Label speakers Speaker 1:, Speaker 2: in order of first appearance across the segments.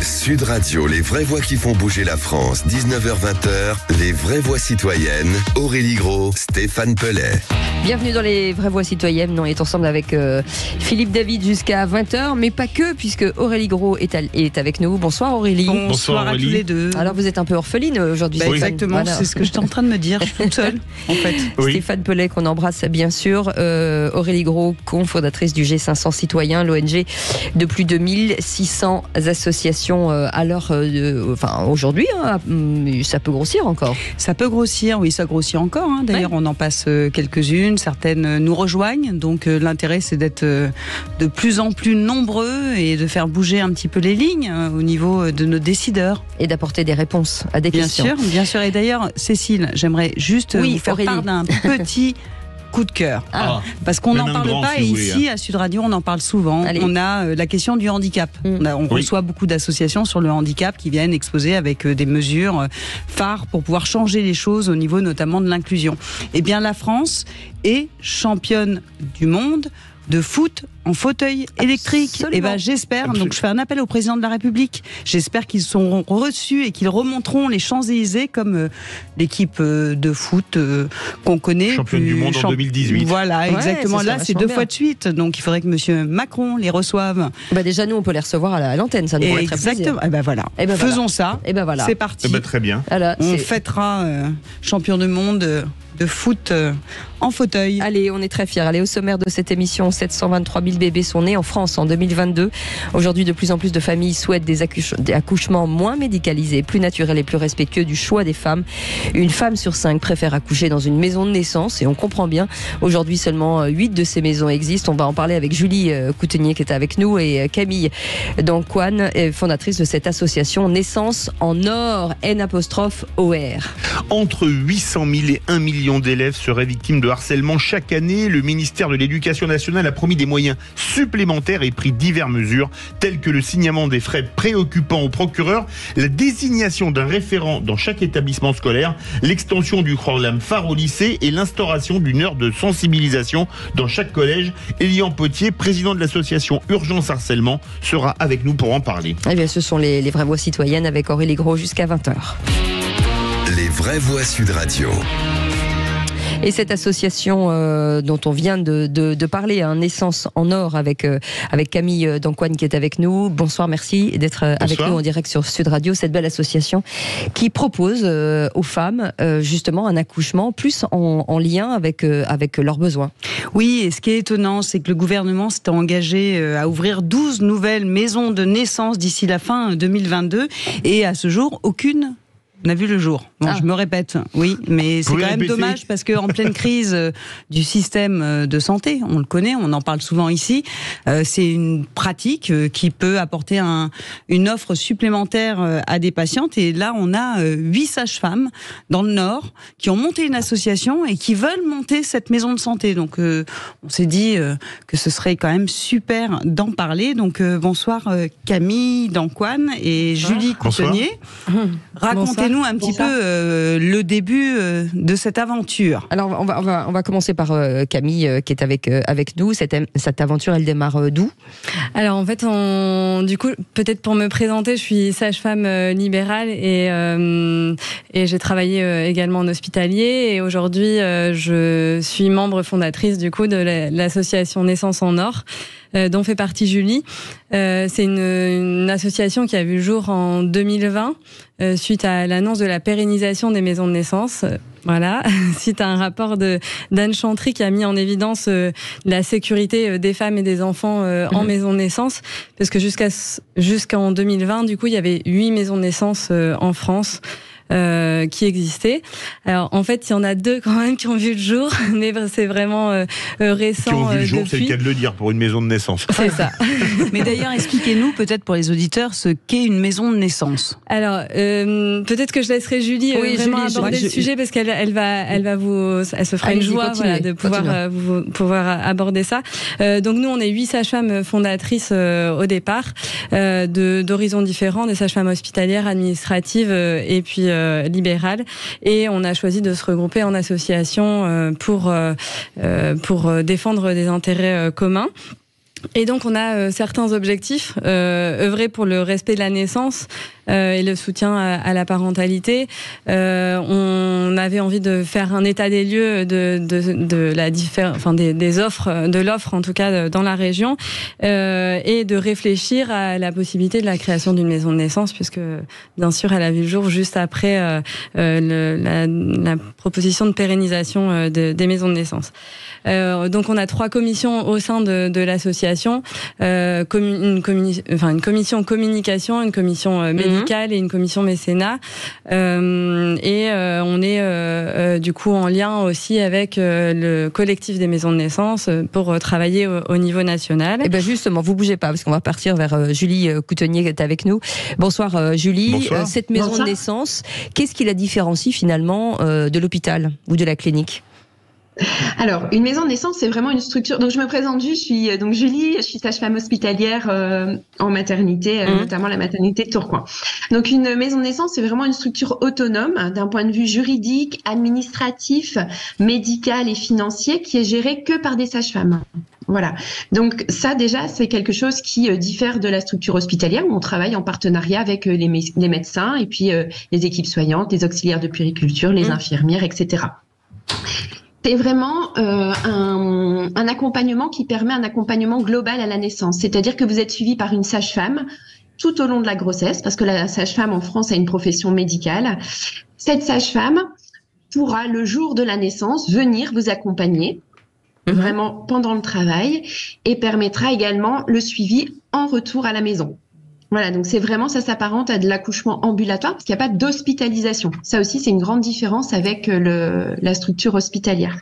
Speaker 1: Sud Radio, les vraies voix qui font bouger la France, 19h-20h, les vraies voix citoyennes, Aurélie Gros, Stéphane Pellet.
Speaker 2: Bienvenue dans les vraies voix citoyennes. On est ensemble avec Philippe David jusqu'à 20h, mais pas que, puisque Aurélie Gros est avec nous. Bonsoir Aurélie.
Speaker 3: Bonsoir à tous les deux.
Speaker 2: Alors vous êtes un peu orpheline aujourd'hui.
Speaker 3: Oui. Exactement, voilà. C'est ce que j'étais en train de me dire. Je suis toute seule, en fait.
Speaker 2: Oui. Stéphane Pellet, qu'on embrasse bien sûr. Aurélie Gros, cofondatrice du G500 Citoyens, l'ONG de plus de 1600 associations à l'heure aujourd'hui. Ça peut grossir encore.
Speaker 3: Ça peut grossir, oui, ça grossit encore. D'ailleurs, on en passe quelques-unes. Certaines nous rejoignent. Donc, l'intérêt, c'est d'être de plus en plus nombreux et de faire bouger un petit peu les lignes au niveau de nos décideurs.
Speaker 2: Et d'apporter des réponses à des questions.
Speaker 3: Bien sûr. Et d'ailleurs, Cécile, j'aimerais juste vous faire part d'un petit coup de cœur. Parce qu'on n'en parle pas, et ici à Sud Radio on en parle souvent. Allez. On a la question du handicap. On reçoit beaucoup d'associations sur le handicap qui viennent exposer avec des mesures phares pour pouvoir changer les choses au niveau notamment de l'inclusion. Eh bien la France est championne du monde de foot en fauteuil électrique. Et j'espère, donc je fais un appel au président de la République, j'espère qu'ils seront reçus et qu'ils remonteront les Champs-Élysées comme l'équipe de foot qu'on connaît.
Speaker 4: Championne du monde en 2018.
Speaker 3: Voilà, exactement. Là, c'est 2 fois de suite. Donc il faudrait que monsieur Macron les reçoive.
Speaker 2: Déjà, nous, on peut les recevoir à l'antenne. Ça nous ferait très plaisir.
Speaker 3: Exactement. Faisons ça. C'est parti.
Speaker 4: Très bien.
Speaker 3: Voilà, on fêtera champion du monde de foot en fauteuil.
Speaker 2: Allez, on est très fiers. Allez, au sommaire de cette émission, 723 000 bébés sont nés en France en 2022. Aujourd'hui, de plus en plus de familles souhaitent des accouchements moins médicalisés, plus naturels et plus respectueux du choix des femmes. Une femme sur 5 préfère accoucher dans une maison de naissance et on comprend bien. Aujourd'hui, seulement 8 de ces maisons existent. On va en parler avec Julie Coutenier qui est avec nous et Camille Dancoine, fondatrice de cette association Naissance en Or, N'-OR.
Speaker 4: Entre 800 000 et 1 million d'élèves seraient victimes de harcèlement chaque année. Le ministère de l'Éducation nationale a promis des moyens supplémentaires et pris diverses mesures, telles que le signalement des frais préoccupants au procureur, la désignation d'un référent dans chaque établissement scolaire, l'extension du programme phare au lycée et l'instauration d'une heure de sensibilisation dans chaque collège. Elian Potier, président de l'association Urgence Harcèlement, sera avec nous pour en parler.
Speaker 2: Eh bien, ce sont les vraies voix citoyennes avec Aurélie Gros jusqu'à 20h.
Speaker 1: Les vraies voix Sud Radio.
Speaker 2: Et cette association dont on vient de parler, Naissance en Or, avec Camille Dancoine qui est avec nous. Bonsoir, merci d'être avec nous en direct sur Sud Radio. Cette belle association qui propose aux femmes justement un accouchement plus en lien avec leurs besoins.
Speaker 3: Oui, et ce qui est étonnant, c'est que le gouvernement s'est engagé à ouvrir 12 nouvelles maisons de naissance d'ici la fin 2022. Et à ce jour, aucune n'a vu le jour. Je me répète, oui, mais c'est quand même dommage parce qu'en pleine crise du système de santé, on le connaît, on en parle souvent ici, c'est une pratique qui peut apporter une offre supplémentaire à des patientes. Et là, on a 8 sages-femmes dans le Nord qui ont monté une association et qui veulent monter cette maison de santé. Donc, on s'est dit que ce serait quand même super d'en parler. Donc, bonsoir Camille Dancoine et Julie Coutenier. Racontez-nous un petit peu le début de cette aventure.
Speaker 2: Alors on va commencer par Camille qui est avec nous. Cette aventure, elle démarre d'où ?
Speaker 5: Alors en fait, du coup, peut-être pour me présenter, je suis sage-femme libérale et j'ai travaillé également en hospitalier. Et aujourd'hui, je suis membre fondatrice du coup de l'association Naissance en Or, dont fait partie Julie. C'est une association qui a vu le jour en 2020 suite à l'annonce de la pérennisation des maisons de naissance. Voilà, suite à un rapport d'Anne Chantry qui a mis en évidence la sécurité des femmes et des enfants en maison de naissance, parce que jusqu'en 2020, du coup, il y avait 8 maisons de naissance en France. Qui existaient. Alors en fait, il y en a 2 quand même qui ont vu le jour, mais c'est vraiment récent.
Speaker 4: Qui ont vu le jour, c'est le cas de le dire pour une maison de naissance.
Speaker 5: C'est ça.
Speaker 3: Mais d'ailleurs, expliquez-nous peut-être pour les auditeurs ce qu'est une maison de naissance.
Speaker 5: Alors peut-être que je laisserai Julie aborder le sujet parce qu'elle se fera une joie de pouvoir aborder ça. Donc nous, on est 8 sages-femmes fondatrices au départ, d'horizons différents, des sages-femmes hospitalières, administratives et puis libérale, et on a choisi de se regrouper en association pour défendre des intérêts communs. Et donc, on a certains objectifs, œuvrer pour le respect de la naissance et le soutien à la parentalité. On avait envie de faire un état des lieux de la des offres, de l'offre en tout cas dans la région, et de réfléchir à la possibilité de la création d'une maison de naissance, puisque bien sûr, elle a vu le jour juste après la proposition de pérennisation des maisons de naissance. Donc, on a 3 commissions au sein de l'association, une commission communication, une commission médicale et une commission mécénat. On est du coup en lien aussi avec le collectif des maisons de naissance pour travailler au niveau national.
Speaker 2: Et bien justement, vous bougez pas parce qu'on va partir vers Julie Coutenier qui est avec nous. Bonsoir Julie.
Speaker 4: Bonsoir.
Speaker 2: Cette maison de naissance, qu'est-ce qui la différencie finalement de l'hôpital ou de la clinique ?
Speaker 6: Alors, une maison de naissance, c'est vraiment une structure. Donc, je me présente, je suis donc Julie, je suis sage-femme hospitalière en maternité, notamment la maternité de Tourcoing. Donc, une maison de naissance, c'est vraiment une structure autonome d'un point de vue juridique, administratif, médical et financier qui est gérée que par des sages-femmes. Voilà. Donc ça déjà, c'est quelque chose qui diffère de la structure hospitalière où on travaille en partenariat avec les médecins et puis les équipes soignantes, les auxiliaires de puériculture, les infirmières, etc. C'est vraiment un accompagnement qui permet un accompagnement global à la naissance. C'est-à-dire que vous êtes suivi par une sage-femme tout au long de la grossesse, parce que la sage-femme en France a une profession médicale. Cette sage-femme pourra, le jour de la naissance, venir vous accompagner vraiment pendant le travail et permettra également le suivi en retour à la maison. Voilà, donc c'est vraiment, ça s'apparente à de l'accouchement ambulatoire parce qu'il n'y a pas d'hospitalisation. Ça aussi, c'est une grande différence avec la structure hospitalière.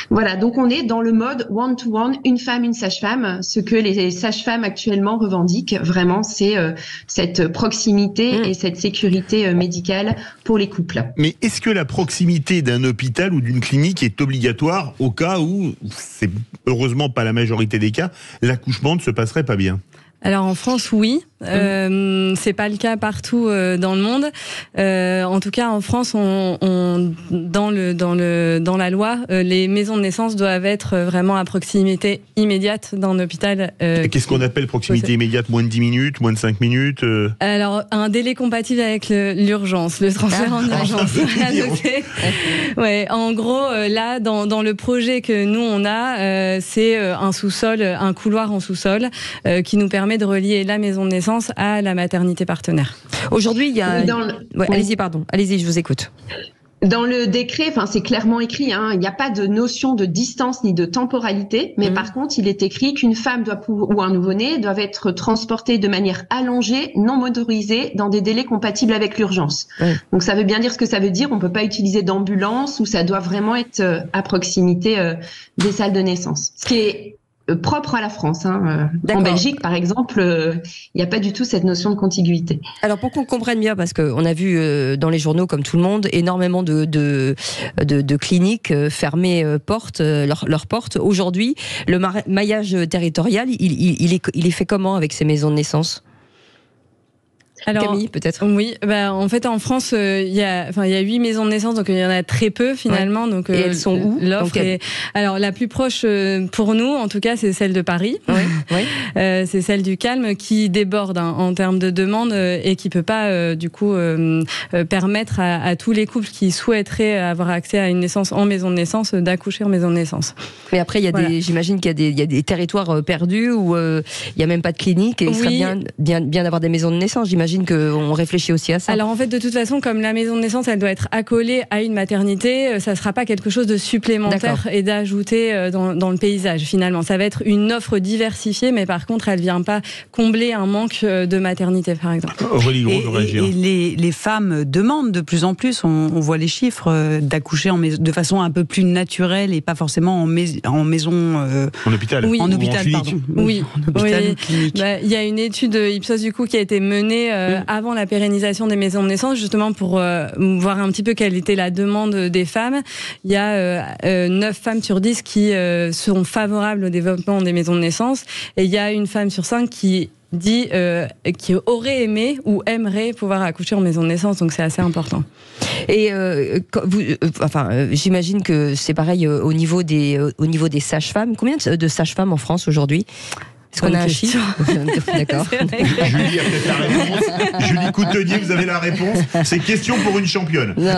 Speaker 6: Voilà, donc on est dans le mode one-to-one, une femme, une sage-femme. Ce que les sages-femmes actuellement revendiquent, vraiment, c'est cette proximité et cette sécurité médicale pour les couples.
Speaker 4: Mais est-ce que la proximité d'un hôpital ou d'une clinique est obligatoire au cas où, c'est heureusement pas la majorité des cas, l'accouchement ne se passerait pas bien ?
Speaker 5: Alors en France, oui. C'est pas le cas partout dans le monde. En tout cas, en France, dans la loi, les maisons de naissance doivent être vraiment à proximité immédiate d'un hôpital.
Speaker 4: Qu'est-ce qu'on appelle proximité immédiate ? Moins de 10 minutes, moins de 5 minutes
Speaker 5: Alors, un délai compatible avec l'urgence, le transfert en urgence. Ouais, en gros, là, dans le projet que nous, on a, c'est un sous-sol, un couloir en sous-sol qui nous permet de relier la maison de naissance à la maternité partenaire.
Speaker 2: Aujourd'hui, il y a... Allez-y, je vous écoute.
Speaker 6: Dans le décret, c'est clairement écrit, il n'y a pas de notion de distance ni de temporalité, mais par contre, il est écrit qu'une femme ou un nouveau-né doivent être transportés de manière allongée, non motorisée, dans des délais compatibles avec l'urgence. Donc ça veut bien dire ce que ça veut dire. On peut pas utiliser d'ambulance ou ça doit vraiment être à proximité des salles de naissance. Ce qui est propre à la France. En Belgique, par exemple, il n'y a pas du tout cette notion de contiguïté.
Speaker 2: Alors, pour qu'on comprenne bien, parce qu'on a vu dans les journaux, comme tout le monde, énormément de cliniques fermer leurs portes. Aujourd'hui, le maillage territorial, il est fait comment avec ces maisons de naissance ? Alors, Camille, peut-être.
Speaker 5: Oui, en fait, en France, il y a 8 maisons de naissance, donc il y en a très peu finalement. Ouais. Donc,
Speaker 2: et elles sont où ?
Speaker 5: Alors, la plus proche pour nous, en tout cas, c'est celle de Paris. Oui. C'est celle du Calme qui déborde en termes de demande et qui peut pas, du coup, permettre à tous les couples qui souhaiteraient avoir accès à une naissance en maison de naissance d'accoucher en maison de naissance.
Speaker 2: Mais après, j'imagine qu'il y a des territoires perdus où il n'y a même pas de clinique et il serait bien d'avoir des maisons de naissance. J'imagine qu'on réfléchit aussi à ça.
Speaker 5: Alors en fait, de toute façon, comme la maison de naissance, elle doit être accolée à une maternité, ça ne sera pas quelque chose de supplémentaire et d'ajouter dans le paysage finalement. Ça va être une offre diversifiée, mais par contre, elle ne vient pas combler un manque de maternité, par exemple.
Speaker 3: Et les femmes demandent de plus en plus, on voit les chiffres, d'accoucher de façon un peu plus naturelle et pas forcément en maison...
Speaker 4: en hôpital.
Speaker 5: Oui.
Speaker 3: En hôpital, pardon.
Speaker 5: Oui.
Speaker 3: En hôpital ou clinique.
Speaker 5: Il y a une étude Ipsos du coup qui a été menée avant la pérennisation des maisons de naissance, justement pour voir un petit peu quelle était la demande des femmes. Il y a 9 femmes sur 10 qui sont favorables au développement des maisons de naissance, et il y a une femme sur 5 qui dit qui aurait aimé ou aimerait pouvoir accoucher en maison de naissance, donc c'est assez important.
Speaker 2: Et j'imagine que c'est pareil au niveau des sages-femmes. Combien de sages-femmes en France aujourd'hui ? Est-ce qu'on a un chiffre? D'accord.
Speaker 4: Julie a peut-être la réponse. Julie Coutenier, vous avez la réponse. C'est question pour une championne.
Speaker 2: Non.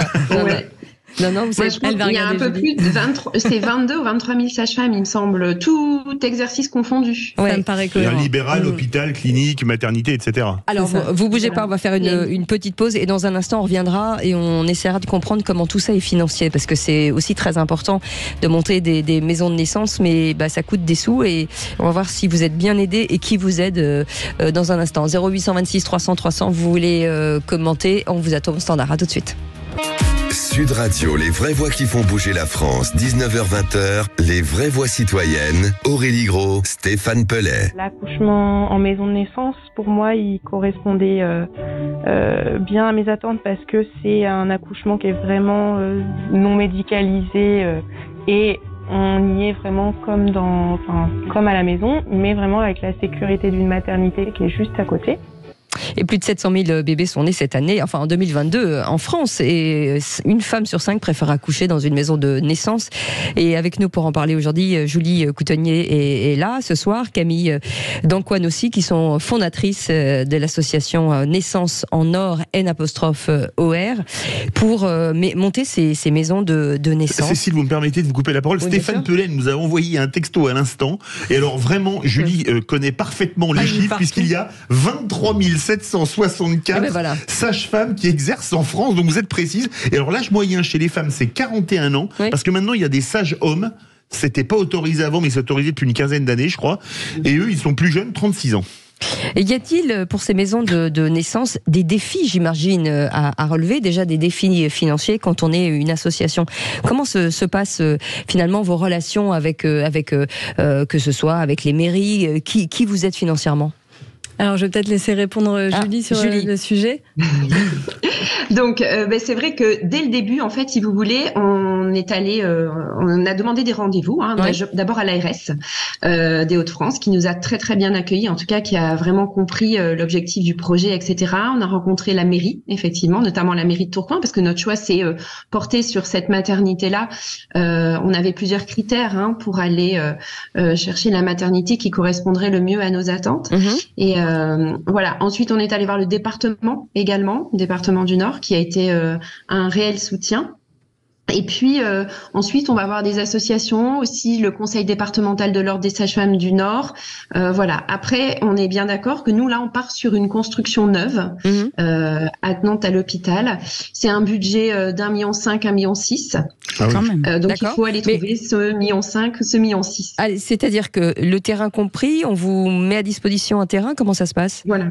Speaker 2: Non, vous savez,
Speaker 6: il y a un peu plus de 23, c'est 22 ou 23 000 sages-femmes, il me semble, tout exercice confondu.
Speaker 5: Ça me paraît cohérent.
Speaker 4: Libéral, hôpital, clinique, maternité, etc.
Speaker 2: Alors, vous bougez pas, on va faire une petite pause et dans un instant, on reviendra et on essaiera de comprendre comment tout ça est financier parce que c'est aussi très important de monter des maisons de naissance, mais ça coûte des sous et on va voir si vous êtes bien aidé et qui vous aide dans un instant. 0826 300 300, vous voulez commenter, on vous attend au standard. À tout de suite.
Speaker 1: Sud Radio, les vraies voix qui font bouger la France, 19h-20h, les vraies voix citoyennes, Aurélie Gros, Stéphane Pellet.
Speaker 7: L'accouchement en maison de naissance, pour moi, il correspondait bien à mes attentes parce que c'est un accouchement qui est vraiment non médicalisé et on y est vraiment comme à la maison, mais vraiment avec la sécurité d'une maternité qui est juste à côté.
Speaker 2: Et plus de 700 000 bébés sont nés cette année, enfin en 2022 en France. Et une femme sur 5 préfère accoucher dans une maison de naissance. Et avec nous pour en parler aujourd'hui, Julie Coutenier est là ce soir, Camille Dancoine aussi, qui sont fondatrices de l'association Naissance en Or, N'_OR, pour monter ces maisons de naissance.
Speaker 4: Cécile, vous me permettez de vous couper la parole.
Speaker 2: Oui,
Speaker 4: Stéphane Pellet nous a envoyé un texto à l'instant. Et alors vraiment, Julie connaît parfaitement les chiffres, puisqu'il y a 23 764 sages-femmes qui exercent en France, donc vous êtes précise. Et alors l'âge moyen chez les femmes, c'est 41 ans, parce que maintenant il y a des sages-hommes, c'était pas autorisé avant, mais c'est autorisé depuis une quinzaine d'années, je crois, et eux, ils sont plus jeunes, 36 ans.
Speaker 2: Et y a-t-il, pour ces maisons de naissance, des défis, j'imagine, à relever, déjà des défis financiers quand on est une association? Comment se passent finalement vos relations avec que ce soit avec les mairies, qui vous aide financièrement?
Speaker 5: Alors, je vais peut-être laisser répondre Julie sur le sujet.
Speaker 6: Donc, c'est vrai que dès le début, en fait, si vous voulez, on a demandé des rendez-vous, d'abord à l'ARS des Hauts-de-France, qui nous a très très bien accueillis, en tout cas, qui a vraiment compris l'objectif du projet, etc. On a rencontré la mairie, effectivement, notamment la mairie de Tourcoing, parce que notre choix s'est porté sur cette maternité-là. On avait plusieurs critères pour aller chercher la maternité qui correspondrait le mieux à nos attentes. Et voilà. Ensuite, on est allé voir le département également, le département du Nord, qui a été un réel soutien. Et puis ensuite, on va voir des associations, aussi le conseil départemental de l'ordre des sages-femmes du Nord. Voilà. Après, on est bien d'accord que nous, là, on part sur une construction neuve à Nantes, à l'hôpital. C'est un budget d'1,5 million, 1,6 million.
Speaker 4: Ah oui.
Speaker 6: Donc, il faut aller trouver ce 1,5 million, ce 1,6 million.
Speaker 2: C'est-à-dire que le terrain compris, on vous met à disposition un terrain, comment ça se passe?
Speaker 6: Voilà.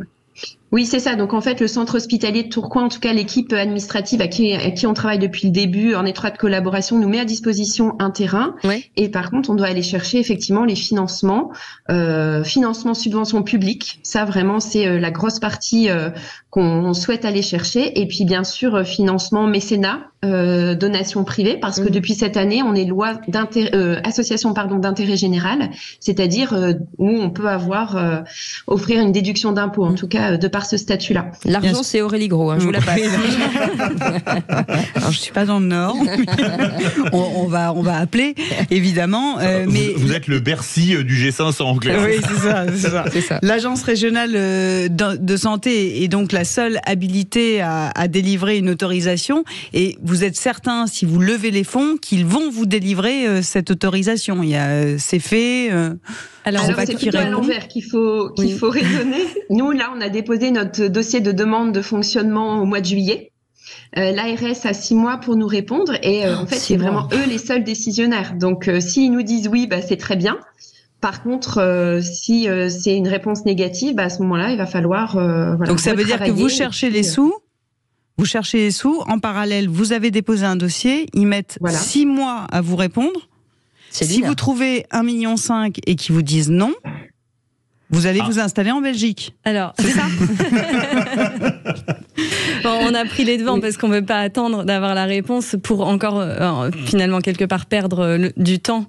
Speaker 6: Oui, c'est ça. Donc en fait, le centre hospitalier de Tourcoing, en tout cas l'équipe administrative à qui on travaille depuis le début en étroite collaboration, nous met à disposition un terrain. Et par contre, on doit aller chercher effectivement les financements, subventions publiques. Ça vraiment, c'est la grosse partie qu'on souhaite aller chercher. Et puis bien sûr, financement mécénat, donations privées, parce que depuis cette année, on est loi association d'intérêt général, c'est-à-dire où on peut offrir une déduction d'impôt, en tout cas de par ce statut-là.
Speaker 2: L'argent, c'est Aurélie Gros, je vous la passe.
Speaker 3: Alors, je suis pas dans le Nord. on va appeler, évidemment. Mais
Speaker 4: vous êtes le Bercy du G500 en clair.
Speaker 3: Oui, c'est ça. L'agence régionale de santé est donc la seule habilitée à délivrer une autorisation. Et vous êtes certain, si vous levez les fonds, qu'ils vont vous délivrer cette autorisation. C'est fait.
Speaker 6: Alors c'est plutôt à l'envers qu'il faut raisonner. Nous, là, on a déposé notre dossier de demande de fonctionnement au mois de juillet. L'ARS a 6 mois pour nous répondre et en fait, c'est vraiment eux les seuls décisionnaires. Donc, s'ils nous disent oui, c'est très bien. Par contre, si c'est une réponse négative, à ce moment-là, il va falloir
Speaker 3: Donc, ça veut dire que vous cherchez les sous. Vous cherchez les sous. En parallèle, vous avez déposé un dossier. Ils mettent 6 mois à vous répondre. Si vous trouvez 1,5 million et qu'ils vous disent non, vous allez vous installer en Belgique.
Speaker 5: Alors,
Speaker 3: c'est ça.
Speaker 5: En on a pris les devants parce qu'on ne veut pas attendre d'avoir la réponse pour encore finalement quelque part perdre du temps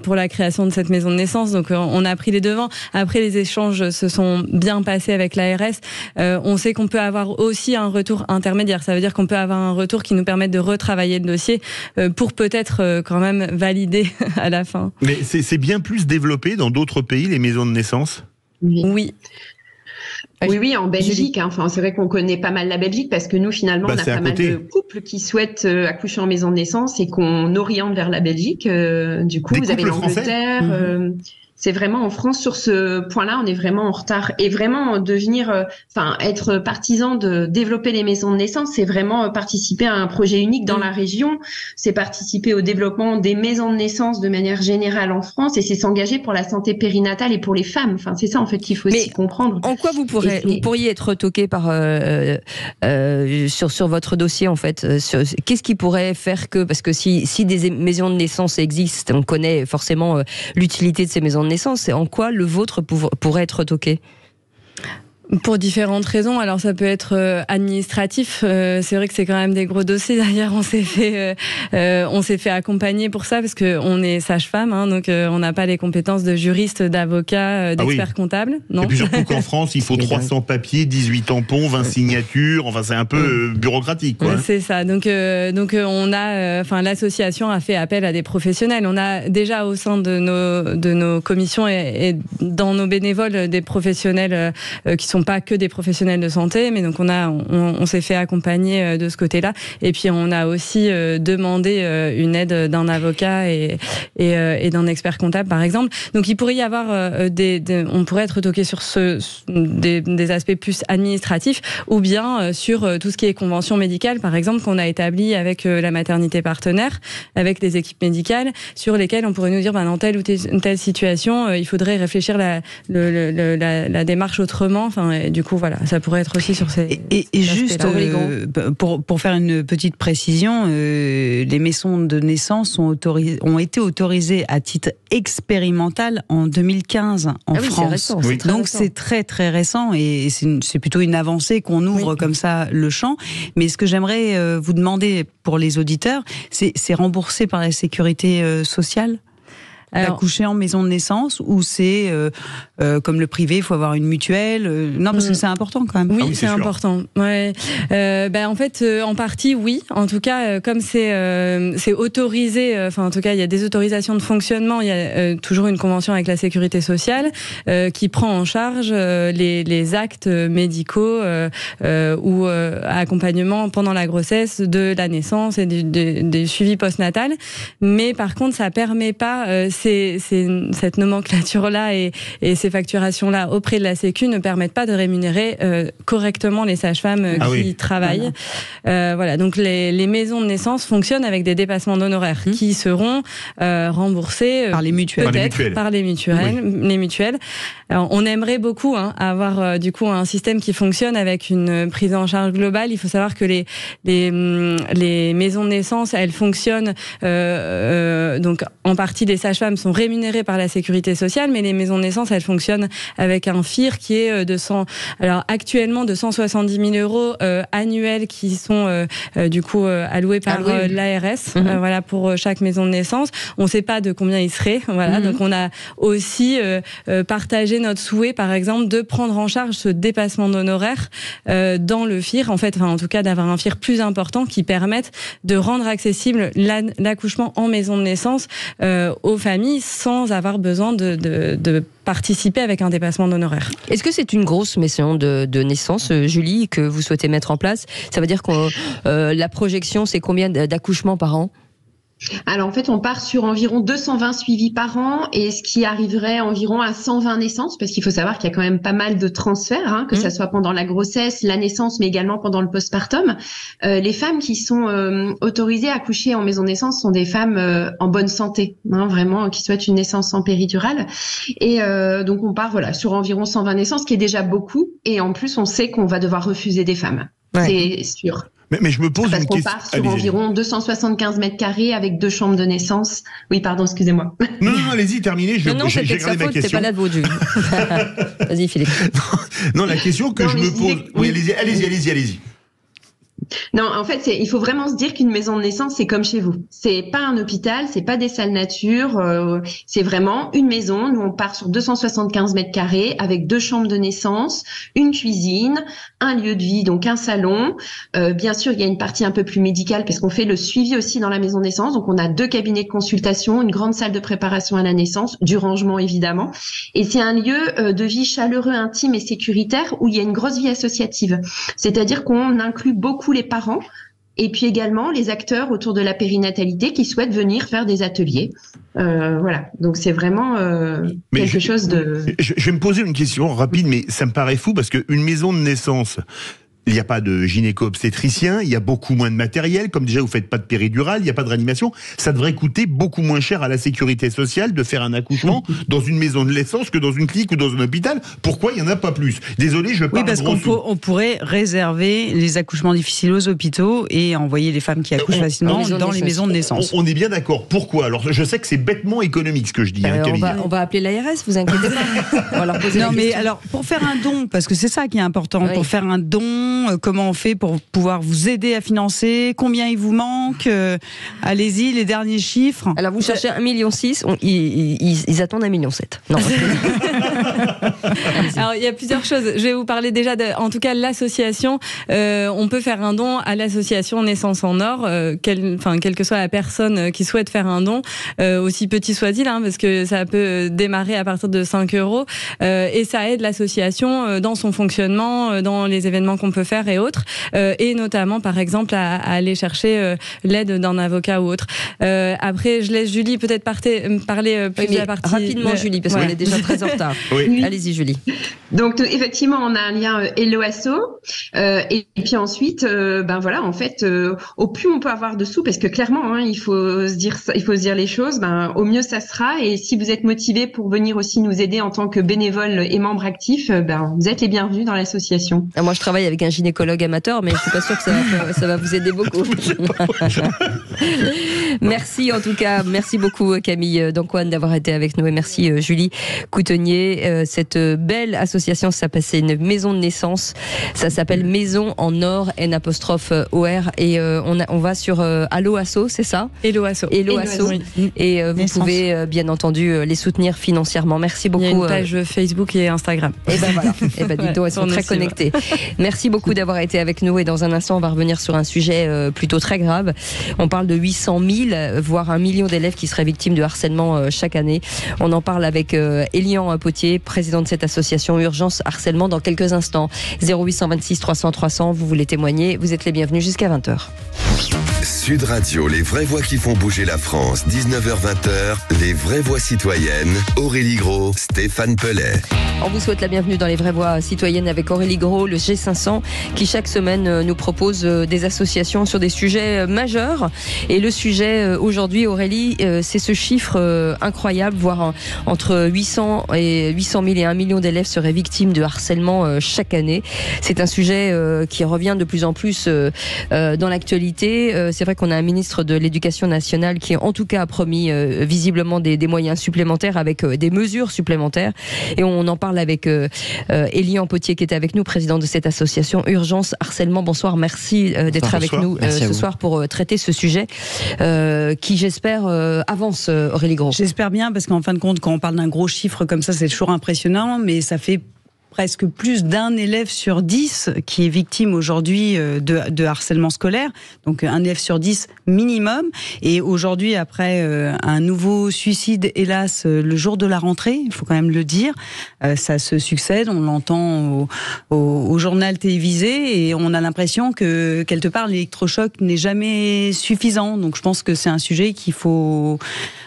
Speaker 5: pour la création de cette maison de naissance. Donc on a pris les devants. Après, les échanges se sont bien passés avec l'ARS. On sait qu'on peut avoir aussi un retour intermédiaire. Ça veut dire qu'on peut avoir un retour qui nous permette de retravailler le dossier pour peut-être quand même valider à la fin.
Speaker 4: Mais c'est bien plus développé dans d'autres pays, les maisons de naissance ?
Speaker 5: Oui.
Speaker 6: Oui, en Belgique. Enfin, c'est vrai qu'on connaît pas mal la Belgique parce que nous, finalement, on a pas mal de couples qui souhaitent accoucher en maison de naissance et qu'on oriente vers la Belgique. Du coup, vous avez l'Angleterre. C'est vraiment en France, sur ce point-là, on est vraiment en retard. Et vraiment devenir, être partisan de développer les maisons de naissance, c'est vraiment participer à un projet unique dans la région. C'est participer au développement des maisons de naissance de manière générale en France, et c'est s'engager pour la santé périnatale et pour les femmes. Enfin, c'est ça en fait qu'il faut aussi comprendre.
Speaker 2: En quoi vous pourriez être retoqué par sur votre dossier en fait qu'est-ce qui pourrait faire que, parce que si des maisons de naissance existent, on connaît forcément l'utilité de ces maisons de naissance, en quoi le vôtre pourrait être retoqué ?
Speaker 5: Pour différentes raisons. Alors ça peut être administratif. C'est vrai que c'est quand même des gros dossiers. D'ailleurs, on s'est fait accompagner pour ça parce que on est sage-femme, donc on n'a pas les compétences de juriste, d'avocat, d'expert comptable. Non.
Speaker 4: Et puis surtout qu'en France, il faut 300 papiers, 18 tampons, 20 signatures. Enfin, c'est un peu bureaucratique, quoi.
Speaker 5: C'est ça. Donc on a, l'association a fait appel à des professionnels. On a déjà au sein de nos commissions et dans nos bénévoles des professionnels qui sont pas que des professionnels de santé, mais donc on s'est fait accompagner de ce côté-là. Et puis on a aussi demandé une aide d'un avocat et d'un expert comptable, par exemple. Donc il pourrait y avoir on pourrait être retoqué sur des aspects plus administratifs, ou bien sur tout ce qui est convention médicale, par exemple, qu'on a établi avec la maternité partenaire, avec les équipes médicales, sur lesquelles on pourrait nous dire, dans telle ou telle situation, il faudrait réfléchir la démarche autrement. Et du coup, voilà, ça pourrait être aussi sur ces...
Speaker 3: Et juste, pour faire une petite précision, les maisons de naissance ont été autorisées à titre expérimental en 2015 en France.
Speaker 2: C'est récent,
Speaker 3: donc c'est très très récent, et c'est plutôt une avancée qu'on ouvre comme ça le champ. Mais ce que j'aimerais vous demander pour les auditeurs, c'est remboursé par la sécurité sociale ? D'accoucher en maison de naissance, ou c'est comme le privé, il faut avoir une mutuelle Non, parce que c'est important quand même.
Speaker 5: Oui, c'est important. Ouais. En fait, en partie, oui. En tout cas, comme c'est autorisé, en tout cas, il y a des autorisations de fonctionnement. Il y a toujours une convention avec la sécurité sociale qui prend en charge les actes médicaux ou accompagnement pendant la grossesse, de la naissance et des suivis postnatal. Mais par contre, ça permet pas cette nomenclature-là et ces facturations-là auprès de la Sécu ne permettent pas de rémunérer correctement les sages-femmes qui travaillent. Voilà. Donc les maisons de naissance fonctionnent avec des dépassements d'honoraires qui seront remboursés
Speaker 3: par les mutuelles.
Speaker 5: Peut-être par les mutuelles. Alors, on aimerait beaucoup avoir du coup un système qui fonctionne avec une prise en charge globale. Il faut savoir que les maisons de naissance, elles fonctionnent donc en partie les sages-femmes sont rémunérées par la sécurité sociale, mais les maisons de naissance, elles fonctionnent avec un FIR qui est actuellement de 170 000 euros annuels qui sont du coup alloués par l'ARS voilà, pour chaque maison de naissance. On ne sait pas de combien il serait. Voilà. Donc on a aussi partagé notre souhait, par exemple, de prendre en charge ce dépassement d'honoraires dans le FIR, en tout cas d'avoir un FIR plus important qui permette de rendre accessible l'accouchement en maison de naissance aux familles sans avoir besoin de participer avec un dépassement d'honoraires.
Speaker 2: Est-ce que c'est une grosse maison de naissance, Julie, que vous souhaitez mettre en place ? Ça veut dire que la projection, c'est combien d'accouchements par an ?
Speaker 6: Alors en fait, on part sur environ 220 suivis par an, et ce qui arriverait environ à 120 naissances, parce qu'il faut savoir qu'il y a quand même pas mal de transferts, que ça soit pendant la grossesse, la naissance, mais également pendant le postpartum. Les femmes qui sont autorisées à accoucher en maison de naissance sont des femmes en bonne santé, vraiment, qui souhaitent une naissance sans péridurale. Et donc on part sur environ 120 naissances, ce qui est déjà beaucoup, et en plus on sait qu'on va devoir refuser des femmes. Ouais. C'est sûr.
Speaker 4: Mais je me pose une question.
Speaker 6: Parce qu'on part sur environ 275 mètres carrés avec 2 chambres de naissance. Oui, pardon, excusez-moi.
Speaker 4: Non, allez-y, terminez. J'ai gardé ma question.
Speaker 2: C'est pas là de votre Julie. Vas-y, Philippe.
Speaker 4: Non, la question que je me pose. Oui, allez-y.
Speaker 6: Non, en fait, il faut vraiment se dire qu'une maison de naissance, c'est comme chez vous. C'est pas un hôpital, c'est pas des salles nature, c'est vraiment une maison. Nous, on part sur 275 mètres carrés avec 2 chambres de naissance, une cuisine, un lieu de vie, donc un salon. Bien sûr, il y a une partie un peu plus médicale parce qu'on fait le suivi aussi dans la maison de naissance. Donc, on a 2 cabinets de consultation, une grande salle de préparation à la naissance, du rangement évidemment. Et c'est un lieu de vie chaleureux, intime et sécuritaire où il y a une grosse vie associative. C'est-à-dire qu'on inclut beaucoup les parents et puis également les acteurs autour de la périnatalité qui souhaitent venir faire des ateliers. Voilà, donc c'est vraiment quelque chose de...
Speaker 4: Je vais me poser une question rapide, mais ça me paraît fou parce qu'une maison de naissance... Il n'y a pas de gynéco-obstétricien, il y a beaucoup moins de matériel, comme déjà vous faites pas de péridurale, il n'y a pas de réanimation. Ça devrait coûter beaucoup moins cher à la sécurité sociale de faire un accouchement dans une maison de naissance que dans une clinique ou dans un hôpital. Pourquoi il n'y en a pas plus? Désolé, je parle.
Speaker 3: Oui, parce qu'on pourrait réserver les accouchements difficiles aux hôpitaux et envoyer les femmes qui accouchent facilement dans les maisons de naissance.
Speaker 4: On est bien d'accord. Pourquoi? Alors, je sais que c'est bêtement économique ce que je dis.
Speaker 2: On va appeler l'ARS, vous inquiétez pas. On va leur poser la question.
Speaker 3: Alors, pour faire un don, parce que c'est ça qui est important, pour faire un don, comment on fait pour pouvoir vous aider à financer? Combien il vous manque? Allez-y, les derniers chiffres.
Speaker 2: Alors vous cherchez 1,6 million, ils attendent 1,7 million. Non.
Speaker 5: Alors il y a plusieurs choses. Je vais vous parler déjà en tout cas l'association. On peut faire un don à l'association Naissance en Or, quelle que soit la personne qui souhaite faire un don, aussi petit soit-il, parce que ça peut démarrer à partir de 5 €, et ça aide l'association dans son fonctionnement, dans les événements qu'on peut faire et autres, et notamment par exemple à aller chercher l'aide d'un avocat ou autre. Après, je laisse Julie peut-être parler plus de la partie...
Speaker 2: Rapidement, Julie, parce qu'on est déjà très en retard.
Speaker 6: Oui.
Speaker 2: Allez-y, Julie.
Speaker 6: Donc effectivement, on a un lien Hello Asso, et puis ensuite, en fait, au plus on peut avoir de sous, parce que clairement, il faut se dire les choses, au mieux ça sera. Et si vous êtes motivé pour venir aussi nous aider en tant que bénévole et membre actif, vous êtes les bienvenus dans l'association.
Speaker 2: Moi, je travaille avec un gynécologue amateur, mais je suis pas sûre que ça va vous aider beaucoup. Merci en tout cas, merci beaucoup Camille Dancoine d'avoir été avec nous et merci Julie Coutenier. Cette belle association, ça s'appelle une maison de naissance, ça s'appelle Maison en Or, N'_OR, et on va sur Allo Asso, c'est ça?
Speaker 5: Hello Asso.
Speaker 2: Hello Asso. Oui. Et vous pouvez bien entendu les soutenir financièrement. Merci beaucoup.
Speaker 5: Il y a une page Facebook et Instagram.
Speaker 2: Et voilà. Et dis-donc, elles sont très connectées. Merci beaucoup d'avoir été avec nous et dans un instant on va revenir sur un sujet plutôt très grave. On parle de 800 000 voire 1 million d'élèves qui seraient victimes de harcèlement chaque année. On en parle avec Elian Potier, président de cette association Urgence Harcèlement, dans quelques instants. 0826 300 300, vous voulez témoigner, vous êtes les bienvenus jusqu'à 20h.
Speaker 1: Sud Radio, les vraies voix qui font bouger la France, 19h-20h, les vraies voix citoyennes, Aurélie Gros, Stéphane Pellet.
Speaker 2: On vous souhaite la bienvenue dans les vraies voix citoyennes avec Aurélie Gros, le G500, qui chaque semaine nous propose des associations sur des sujets majeurs. Et le sujet aujourd'hui, Aurélie, c'est ce chiffre incroyable, voire entre 800 000 et 1 million d'élèves seraient victimes de harcèlement chaque année. C'est un sujet qui revient de plus en plus dans l'actualité. C'est vrai qu'on a un ministre de l'Éducation nationale qui en tout cas a promis visiblement des moyens supplémentaires avec des mesures supplémentaires. Et on en parle avec Elian Potier qui était avec nous, président de cette association Urgence Harcèlement. Bonsoir, merci d'être avec nous ce soir pour traiter ce sujet qui, j'espère, avance, Aurélie Gros.
Speaker 3: J'espère bien, parce qu'en fin de compte, quand on parle d'un gros chiffre comme ça, c'est toujours impressionnant, mais ça fait presque plus d'un élève sur 10 qui est victime aujourd'hui de harcèlement scolaire, donc un élève sur 10 minimum. Et aujourd'hui, après un nouveau suicide, hélas, le jour de la rentrée, il faut quand même le dire, ça se succède, on l'entend au journal télévisé, et on a l'impression que, quelque part, l'électrochoc n'est jamais suffisant. Donc je pense que c'est un sujet qu'il faut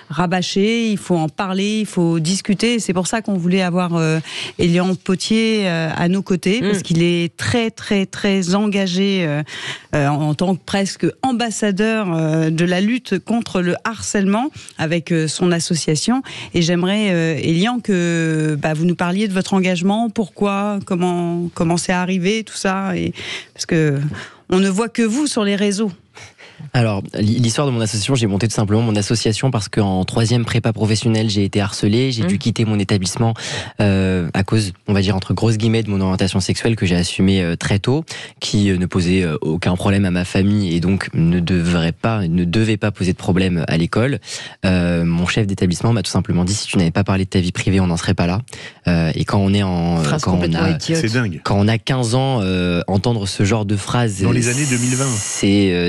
Speaker 3: rabâcher, il faut en parler, il faut discuter. C'est pour ça qu'on voulait avoir Elian Potier à nos côtés, parce qu'il est très très très engagé en tant que presque ambassadeur de la lutte contre le harcèlement avec son association. Et j'aimerais, Elian, que vous nous parliez de votre engagement, pourquoi, comment c'est arrivé, tout ça, et parce que on ne voit que vous sur les réseaux.
Speaker 8: Alors, l'histoire de mon association, j'ai monté tout simplement mon association parce qu'en 3e prépa professionnelle, j'ai été harcelé, j'ai dû quitter mon établissement à cause, on va dire entre grosses guillemets, de mon orientation sexuelle que j'ai assumée très tôt, qui ne posait aucun problème à ma famille et donc ne devait pas poser de problème à l'école. Mon chef d'établissement m'a tout simplement dit, si tu n'avais pas parlé de ta vie privée, on n'en serait pas là. Et quand on est
Speaker 4: c'est dingue.
Speaker 8: Quand on a 15 ans, entendre ce genre de phrase
Speaker 4: dans les années 2020,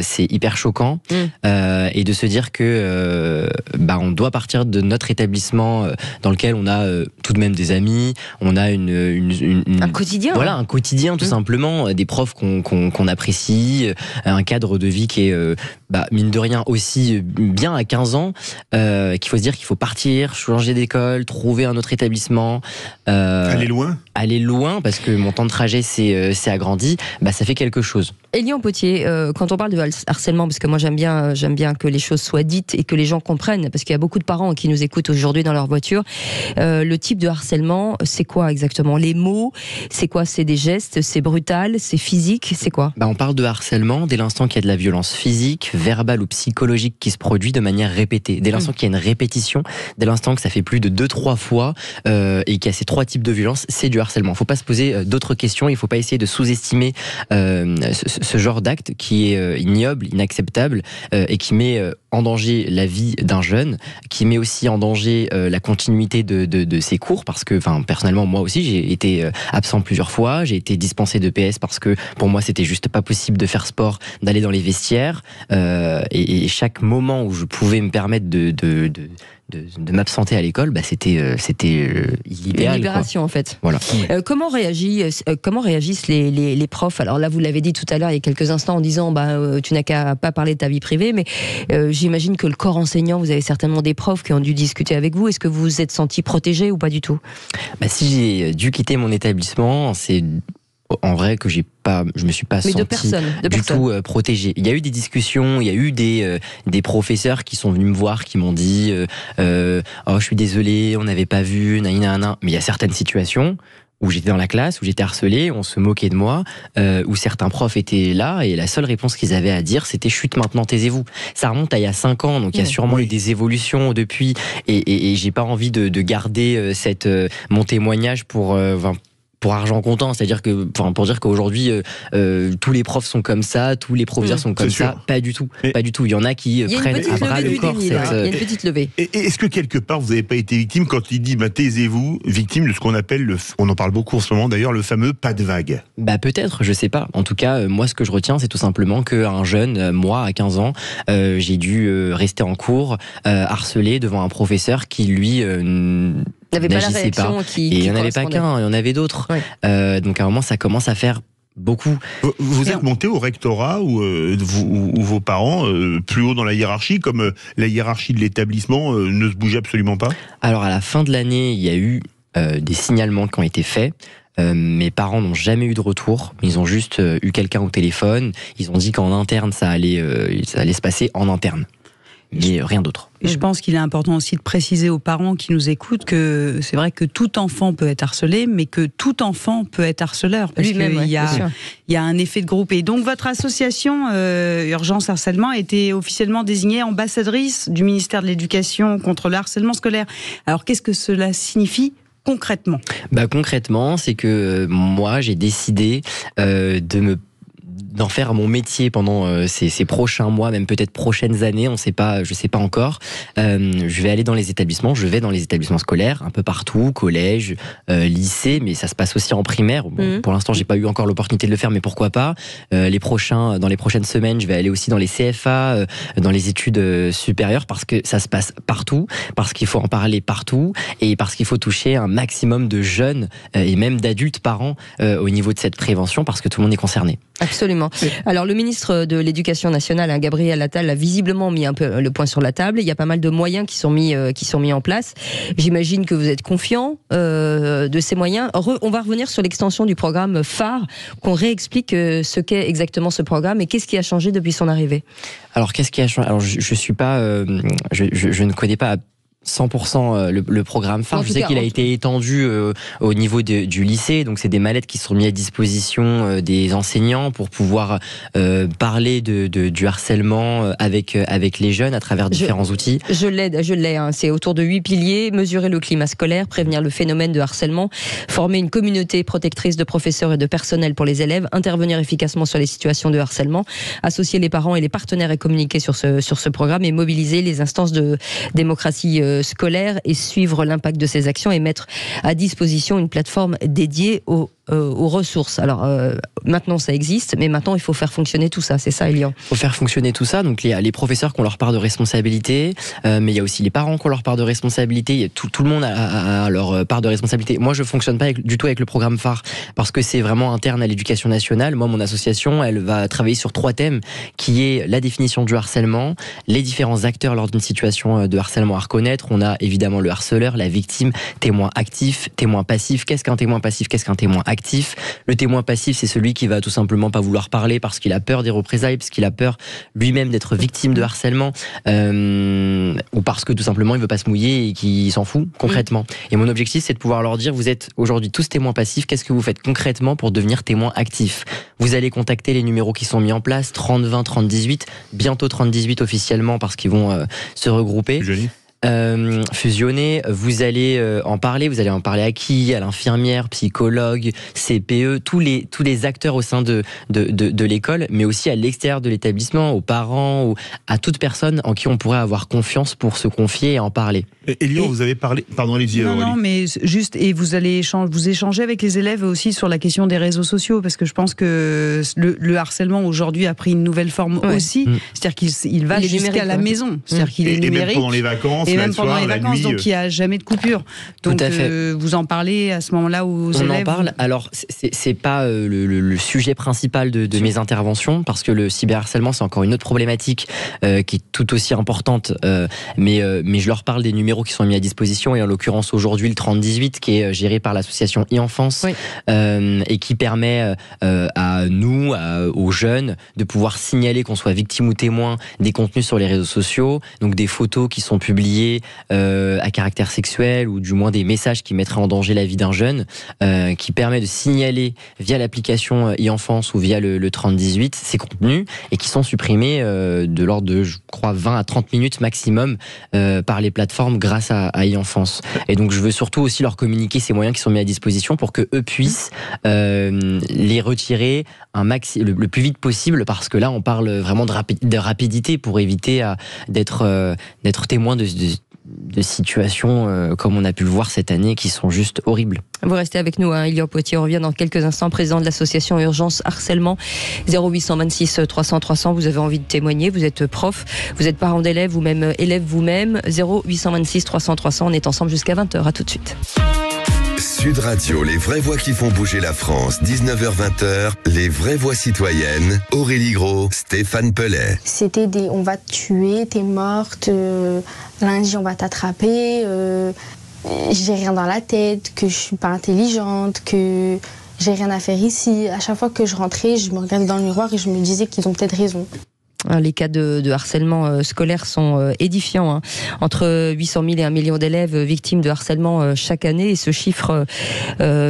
Speaker 8: c'est hyper choquant. Et de se dire que on doit partir de notre établissement dans lequel on a tout de même des amis, on a
Speaker 2: un quotidien.
Speaker 8: Voilà, un quotidien tout simplement, des profs qu'on apprécie, un cadre de vie qui est mine de rien aussi bien à 15 ans, qu'il faut se dire qu'il faut partir, changer d'école, trouver un autre établissement,
Speaker 4: aller loin
Speaker 8: parce que mon temps de trajet s'est agrandi, ça fait quelque chose.
Speaker 2: Elian Potier, quand on parle de harcèlement, parce que moi j'aime bien que les choses soient dites et que les gens comprennent, parce qu'il y a beaucoup de parents qui nous écoutent aujourd'hui dans leur voiture, le type de harcèlement, c'est quoi exactement? Les mots, c'est quoi? C'est des gestes, c'est brutal, c'est physique, c'est quoi?
Speaker 8: On parle de harcèlement dès l'instant qu'il y a de la violence physique, verbale ou psychologique qui se produit de manière répétée. Dès l'instant qu'il y a une répétition, dès l'instant que ça fait plus de 2-3 fois et qu'il y a ces 3 types de violence, c'est du harcèlement. Il ne faut pas se poser d'autres questions, il ne faut pas essayer de sous-estimer ce genre d'acte qui est ignoble, inacceptable et qui met en danger la vie d'un jeune, qui met aussi en danger la continuité de ses cours, parce que personnellement moi aussi j'ai été absent plusieurs fois, j'ai été dispensé de PS parce que pour moi c'était juste pas possible de faire sport, d'aller dans les vestiaires et chaque moment où je pouvais me permettre de m'absenter à l'école, c'était l'idéal.
Speaker 2: Une libération en fait.
Speaker 8: Voilà.
Speaker 2: Comment réagissent les profs? Alors là, vous l'avez dit tout à l'heure, il y a quelques instants, en disant tu n'as qu'à pas parler de ta vie privée, mais j'imagine que le corps enseignant, vous avez certainement des profs qui ont dû discuter avec vous. Est-ce que vous vous êtes senti protégé ou pas du tout?
Speaker 8: Si j'ai dû quitter mon établissement, c'est en vrai que je me suis pas senti du tout protégé. Il y a eu des discussions, il y a eu des professeurs qui sont venus me voir, qui m'ont dit je suis désolé, on n'avait pas vu, nanana. Mais il y a certaines situations où j'étais dans la classe, où j'étais harcelé, on se moquait de moi, où certains profs étaient là et la seule réponse qu'ils avaient à dire c'était chut, maintenant taisez-vous. Ça remonte à il y a 5 ans, donc il y a sûrement eu des évolutions depuis et j'ai pas envie de garder mon témoignage pour argent comptant, c'est-à-dire que, pour dire qu'aujourd'hui tous les profs sont comme ça, tous les professeurs sont comme ça, pas du tout. Pas du tout. Il y en a qui prennent à bras le corps.
Speaker 2: Il y a une petite levée.
Speaker 4: Et est-ce que quelque part vous n'avez pas été victime quand il dit taisez-vous, victime de ce qu'on appelle on en parle beaucoup en ce moment d'ailleurs, le fameux pas de vague?
Speaker 8: Peut-être, je sais pas. En tout cas, moi ce que je retiens, c'est tout simplement qu'un jeune, moi à 15 ans, j'ai dû rester en cours harcelé devant un professeur qui lui
Speaker 2: n'avait pas la réaction
Speaker 8: et il n'y en avait pas qu'un, il y en avait d'autres. Ouais. Donc à un moment, ça commence à faire beaucoup.
Speaker 4: Vous êtes monté au rectorat ou vos parents plus haut dans la hiérarchie, comme la hiérarchie de l'établissement ne se bougeait absolument pas?
Speaker 8: Alors à la fin de l'année, il y a eu des signalements qui ont été faits. Mes parents n'ont jamais eu de retour. Ils ont juste eu quelqu'un au téléphone. Ils ont dit qu'en interne, ça allait se passer en interne. Mais rien d'autre.
Speaker 3: Et je pense qu'il est important aussi de préciser aux parents qui nous écoutent que c'est vrai que tout enfant peut être harcelé, mais que tout enfant peut être harceleur. Parce qu'il y a un effet de groupe. Et donc votre association Urgence Harcèlement a été officiellement désignée ambassadrice du ministère de l'Éducation contre le harcèlement scolaire. Alors qu'est-ce que cela signifie concrètement?
Speaker 8: Concrètement, c'est que moi j'ai décidé d'en faire mon métier pendant ces prochains mois, même peut-être prochaines années, je sais pas encore. Je vais aller dans les établissements, scolaires, un peu partout, collège, lycée, mais ça se passe aussi en primaire. Pour l'instant, j'ai pas eu encore l'opportunité de le faire, mais pourquoi pas. Dans les prochaines semaines, je vais aller aussi dans les CFA, dans les études supérieures, parce que ça se passe partout, parce qu'il faut en parler partout, et parce qu'il faut toucher un maximum de jeunes et même d'adultes parents au niveau de cette prévention, parce que tout le monde est concerné.
Speaker 2: Absolument. Alors le ministre de l'Éducation nationale, Gabriel Attal, a visiblement mis un peu le point sur la table. Il y a pas mal de moyens qui sont mis en place. J'imagine que vous êtes confiant de ces moyens. On va revenir sur l'extension du programme phare, qu'on réexplique ce qu'est exactement ce programme et qu'est-ce qui a changé depuis son arrivée.
Speaker 8: Alors qu'est-ce qui a changé? Alors je suis pas, je ne connais pas 100% le programme phare. Je sais qu'il a été étendu au niveau du lycée, donc c'est des mallettes qui sont mises à disposition des enseignants pour pouvoir parler du harcèlement avec les jeunes à travers différents outils.
Speaker 2: Je l'ai. C'est autour de 8 piliers: mesurer le climat scolaire, prévenir le phénomène de harcèlement, former une communauté protectrice de professeurs et de personnel pour les élèves, intervenir efficacement sur les situations de harcèlement, associer les parents et les partenaires et communiquer sur ce programme, et mobiliser les instances de démocratie scolaire et suivre l'impact de ces actions et mettre à disposition une plateforme dédiée aux ressources. Alors maintenant ça existe, mais maintenant il faut faire fonctionner tout ça, c'est ça, Elian?
Speaker 8: Il faut faire fonctionner tout ça, donc il y a les professeurs qui ont leur part de responsabilité, mais il y a aussi les parents qui ont leur part de responsabilité, tout le monde a leur part de responsabilité. Moi je fonctionne pas du tout avec le programme phare, parce que c'est vraiment interne à l'éducation nationale. Moi mon association, elle va travailler sur 3 thèmes, qui est la définition du harcèlement, les différents acteurs lors d'une situation de harcèlement à reconnaître. On a évidemment le harceleur, la victime, témoin actif, témoin passif. Qu'est-ce qu'un témoin passif, qu'est-ce qu'un témoin actif? Le témoin passif, c'est celui qui va tout simplement pas vouloir parler parce qu'il a peur des représailles, parce qu'il a peur lui-même d'être victime de harcèlement, ou parce que tout simplement il veut pas se mouiller et qu'il s'en fout concrètement. Et mon objectif, c'est de pouvoir leur dire: vous êtes aujourd'hui tous témoins passifs, qu'est-ce que vous faites concrètement pour devenir témoin actif? Vous allez contacter les numéros qui sont mis en place, 30 20 30 18, bientôt 30 18 officiellement parce qu'ils vont se regrouper. Fusionner, vous allez en parler à qui? À l'infirmière, psychologue, CPE, tous les acteurs au sein de l'école, mais aussi à l'extérieur de l'établissement, aux parents, à toute personne en qui on pourrait avoir confiance pour se confier et en parler.
Speaker 4: Elian, vous avez parlé... Pardon, allez-y.
Speaker 3: Non, mais juste, et vous allez vous échanger avec les élèves aussi sur la question des réseaux sociaux, parce que je pense que le harcèlement aujourd'hui a pris une nouvelle forme aussi, c'est-à-dire qu'il va jusqu'à la maison, c'est-à-dire qu'il est numérique.
Speaker 4: Et même pendant les vacances,
Speaker 3: et même pendant les vacances, donc il n'y a jamais de coupure. Donc vous en parlez à ce moment-là aux élèves?
Speaker 8: On en parle. Alors c'est pas le sujet principal de mes interventions, parce que le cyberharcèlement c'est encore une autre problématique qui est tout aussi importante, mais je leur parle des numéros qui sont mis à disposition, et en l'occurrence aujourd'hui le 3018 qui est géré par l'association e-enfance, et qui permet à nous, aux jeunes, de pouvoir signaler qu'on soit victime ou témoin des contenus sur les réseaux sociaux, donc des photos qui sont publiées à caractère sexuel, ou du moins des messages qui mettraient en danger la vie d'un jeune, qui permet de signaler via l'application e-enfance ou via le 3018 ces contenus, et qui sont supprimés de l'ordre de, je crois, 20 à 30 minutes maximum par les plateformes grâce à e-enfance. Et donc je veux surtout aussi leur communiquer ces moyens qui sont mis à disposition pour que eux puissent les retirer le plus vite possible, parce que là on parle vraiment de rapidité pour éviter d'être témoin de situations comme on a pu le voir cette année, qui sont juste horribles.
Speaker 2: Vous restez avec nous, Elian Potier. On revient dans quelques instants, président de l'association Urgence Harcèlement. 0826 300 300. Vous avez envie de témoigner, vous êtes prof, vous êtes parent d'élèves ou même élève vous-même. 0826 300 300. On est ensemble jusqu'à 20h. À tout de suite.
Speaker 1: Sud Radio, les vraies voix qui font bouger la France. 19h-20h, les vraies voix citoyennes. Aurélie Gros, Stéphane Pellet.
Speaker 9: C'était on va te tuer, t'es morte, lundi on va t'attraper, j'ai rien dans la tête, que je suis pas intelligente, que j'ai rien à faire ici. À chaque fois que je rentrais, je me regardais dans le miroir et je me disais qu'ils ont peut-être raison.
Speaker 2: Les cas de harcèlement scolaire sont édifiants. Entre 800 000 et 1 million d'élèves victimes de harcèlement chaque année, et ce chiffre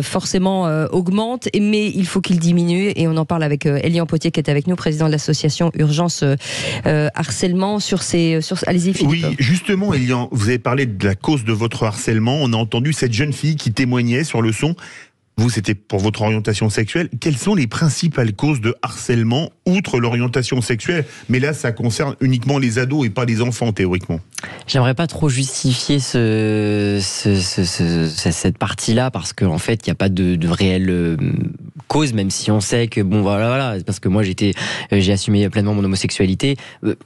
Speaker 2: forcément augmente, mais il faut qu'il diminue, et on en parle avec Elian Potier qui est avec nous, président de l'association Urgence Harcèlement. Allez-y Philippe.
Speaker 4: Oui, justement Elian, vous avez parlé de la cause de votre harcèlement. On a entendu cette jeune fille qui témoignait sur le son. Vous, c'était pour votre orientation sexuelle. Quelles sont les principales causes de harcèlement, outre l'orientation sexuelle? Mais là, ça concerne uniquement les ados et pas les enfants, théoriquement.
Speaker 8: J'aimerais pas trop justifier cette partie-là, parce qu'en fait, il n'y a pas de réelle cause, même si on sait que, bon, voilà, parce que moi, j'ai assumé pleinement mon homosexualité.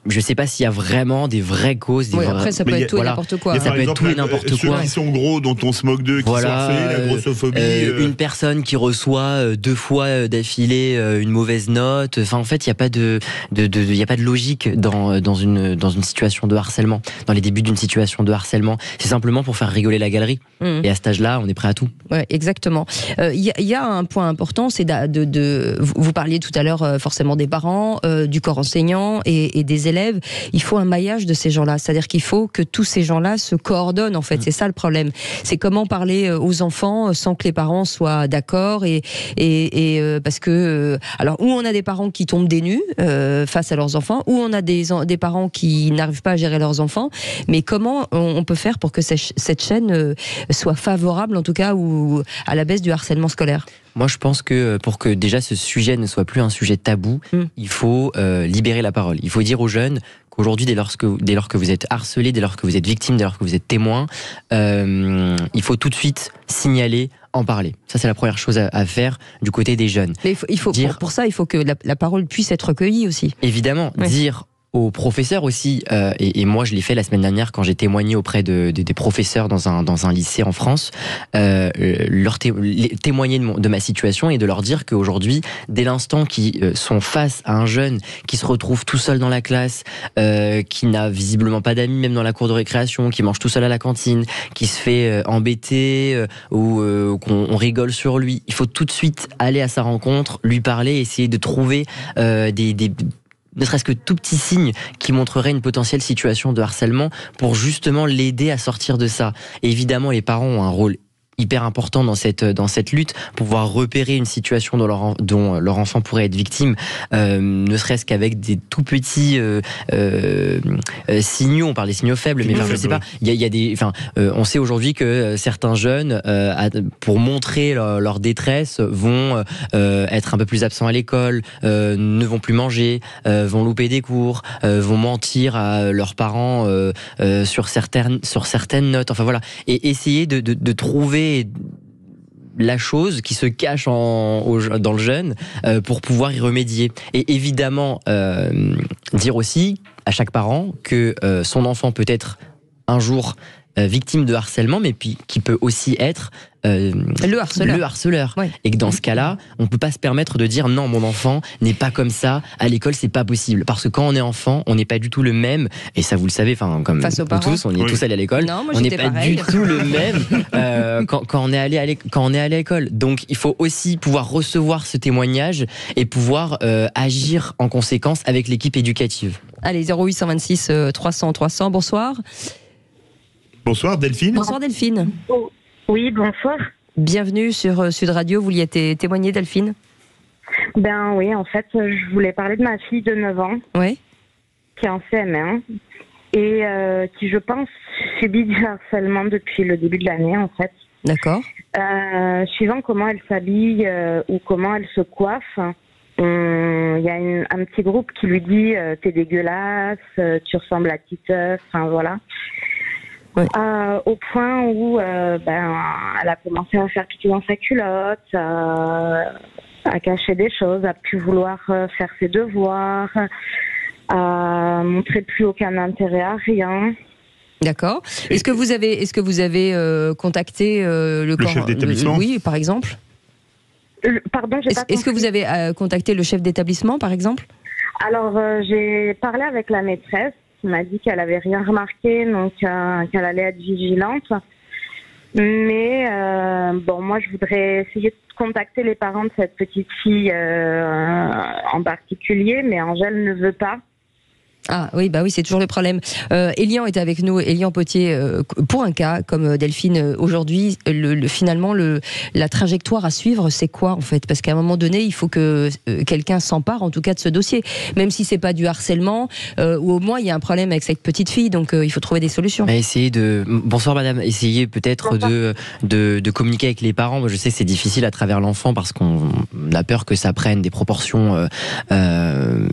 Speaker 8: Je sais pas s'il y a vraiment des vraies causes.
Speaker 2: Après, ça peut être tout et n'importe quoi.
Speaker 4: Ça peut être tout et n'importe quoi. Ceux qui sont gros, dont on se moque d'eux, qui sont harcelés, la grossophobie.
Speaker 8: personne qui reçoit 2 fois d'affilée une mauvaise note. Enfin, en fait, il n'y a pas de logique dans une situation de harcèlement, dans les débuts d'une situation de harcèlement. C'est simplement pour faire rigoler la galerie. Et à cet âge-là, on est prêt à tout.
Speaker 2: Ouais, exactement. Y a un point important, c'est vous parliez tout à l'heure forcément des parents, du corps enseignant et des élèves. Il faut un maillage de ces gens-là. C'est-à-dire qu'il faut que tous ces gens-là se coordonnent, en fait. C'est ça le problème. C'est comment parler aux enfants sans que les parents soient d'accord et parce que alors où on a des parents qui tombent des nues face à leurs enfants, où on a des parents qui n'arrivent pas à gérer leurs enfants, mais comment on peut faire pour que cette chaîne soit favorable, en tout cas, ou à la baisse du harcèlement scolaire?
Speaker 8: Moi, je pense que pour que déjà ce sujet ne soit plus un sujet tabou, il faut libérer la parole. Il faut dire aux jeunes qu'aujourd'hui, dès lors que vous êtes harcelé, dès lors que vous êtes victime, dès lors que vous êtes témoin, il faut tout de suite signaler, en parler. Ça, c'est la première chose à faire du côté des jeunes.
Speaker 2: Mais pour ça, il faut que la parole puisse être recueillie aussi.
Speaker 8: Évidemment, dire aux professeurs aussi, et moi je l'ai fait la semaine dernière quand j'ai témoigné auprès des professeurs dans un lycée en France, témoigner de ma situation et de leur dire qu'aujourd'hui, dès l'instant qu'ils sont face à un jeune qui se retrouve tout seul dans la classe, qui n'a visiblement pas d'amis même dans la cour de récréation, qui mange tout seul à la cantine, qui se fait embêter ou qu'on rigole sur lui, il faut tout de suite aller à sa rencontre, lui parler, essayer de trouver ne serait-ce que tout petit signe qui montrerait une potentielle situation de harcèlement pour justement l'aider à sortir de ça. Et évidemment, les parents ont un rôle hyper important dans cette lutte, pouvoir repérer une situation dont leur enfant pourrait être victime, ne serait-ce qu'avec des tout petits signaux. On parle des signaux faibles, mais je sais pas. Il y a des, on sait aujourd'hui que certains jeunes, pour montrer leur détresse, vont être un peu plus absents à l'école, ne vont plus manger, vont louper des cours, vont mentir à leurs parents sur certaines notes. Enfin voilà, et essayer de trouver la chose qui se cache dans le jeune pour pouvoir y remédier. Et évidemment, dire aussi à chaque parent que son enfant peut être un jour victime de harcèlement, mais puis qui peut aussi être le harceleur. Ouais. Et que dans ce cas-là, on ne peut pas se permettre de dire non, mon enfant n'est pas comme ça, à l'école c'est pas possible. Parce que quand on est enfant, on n'est pas du tout le même, et ça vous le savez, comme tous, on est tous allés à l'école, on n'est pas du tout le même quand on est allé à l'école. Donc il faut aussi pouvoir recevoir ce témoignage et pouvoir agir en conséquence avec l'équipe éducative.
Speaker 2: Allez, 0826 300 300, bonsoir.
Speaker 4: Bonsoir Delphine.
Speaker 2: Bonsoir Delphine.
Speaker 10: Oui, bonsoir.
Speaker 2: Bienvenue sur Sud Radio. Vous vouliez témoigner, Delphine?
Speaker 10: Ben oui, en fait, je voulais parler de ma fille de 9 ans.
Speaker 2: Oui.
Speaker 10: Qui est en CM1 et qui, je pense, subit du harcèlement depuis le début de l'année, en fait.
Speaker 2: D'accord.
Speaker 10: Suivant comment elle s'habille ou comment elle se coiffe, il y a un petit groupe qui lui dit t'es dégueulasse, tu ressembles à Titeuf, enfin voilà. Ouais. Au point où elle a commencé à faire pipi dans sa culotte, à cacher des choses, à plus vouloir faire ses devoirs, à montrer plus aucun intérêt à rien.
Speaker 2: D'accord. Est-ce que vous avez contacté le
Speaker 4: chef d'établissement?
Speaker 2: Oui, par exemple.
Speaker 10: Pardon, j'ai pas compris.
Speaker 2: Est-ce que vous avez contacté le chef d'établissement, par exemple?
Speaker 10: Alors, j'ai parlé avec la maîtresse qui m'a dit qu'elle avait rien remarqué, donc qu'elle allait être vigilante. Mais moi, je voudrais essayer de contacter les parents de cette petite fille en particulier, mais Angèle ne veut pas.
Speaker 2: Ah oui, bah oui, c'est toujours le problème. Elian est avec nous, Elian Potier, pour un cas comme Delphine aujourd'hui, finalement la trajectoire à suivre, c'est quoi en fait? Parce qu'à un moment donné, il faut que quelqu'un s'empare en tout cas de ce dossier, même si c'est pas du harcèlement, ou au moins il y a un problème avec cette petite fille, donc il faut trouver des solutions.
Speaker 8: Bonsoir madame, essayez peut-être de communiquer avec les parents. Je sais que c'est difficile à travers l'enfant parce qu'on a peur que ça prenne des proportions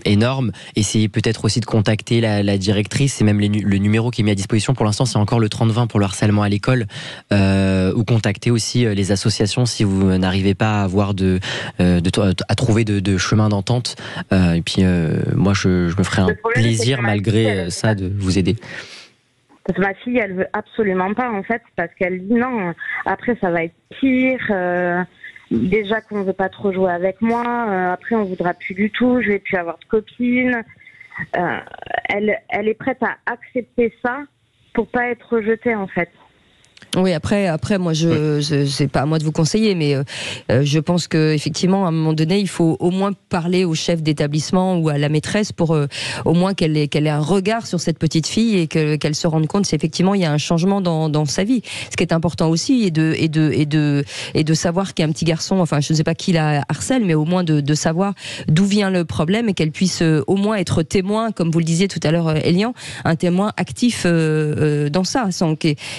Speaker 8: énormes. Essayez peut-être aussi de contacter la directrice, et même le numéro qui est mis à disposition pour l'instant, c'est encore le 3020 pour le harcèlement à l'école, ou contacter aussi les associations si vous n'arrivez pas à avoir à trouver de chemin d'entente, et puis moi je me ferai un plaisir malgré ça de vous aider.
Speaker 10: Parce que ma fille, elle veut absolument pas en fait, parce qu'elle dit non, après ça va être pire, déjà qu'on ne veut pas trop jouer avec moi. Après, on ne voudra plus du tout. Je ne vais plus avoir de copine. Elle est prête à accepter ça pour pas être rejetée, en fait.
Speaker 2: Oui, après, moi, c'est pas à moi de vous conseiller, mais je pense que effectivement, à un moment donné, il faut au moins parler au chef d'établissement ou à la maîtresse pour au moins qu'elle ait un regard sur cette petite fille et qu'elle se rende compte qu'effectivement il y a un changement dans sa vie. Ce qui est important aussi, et de savoir qu'il y a un petit garçon, enfin, je ne sais pas qui la harcèle, mais au moins de savoir d'où vient le problème et qu'elle puisse au moins être témoin, comme vous le disiez tout à l'heure, Elian, un témoin actif dans ça.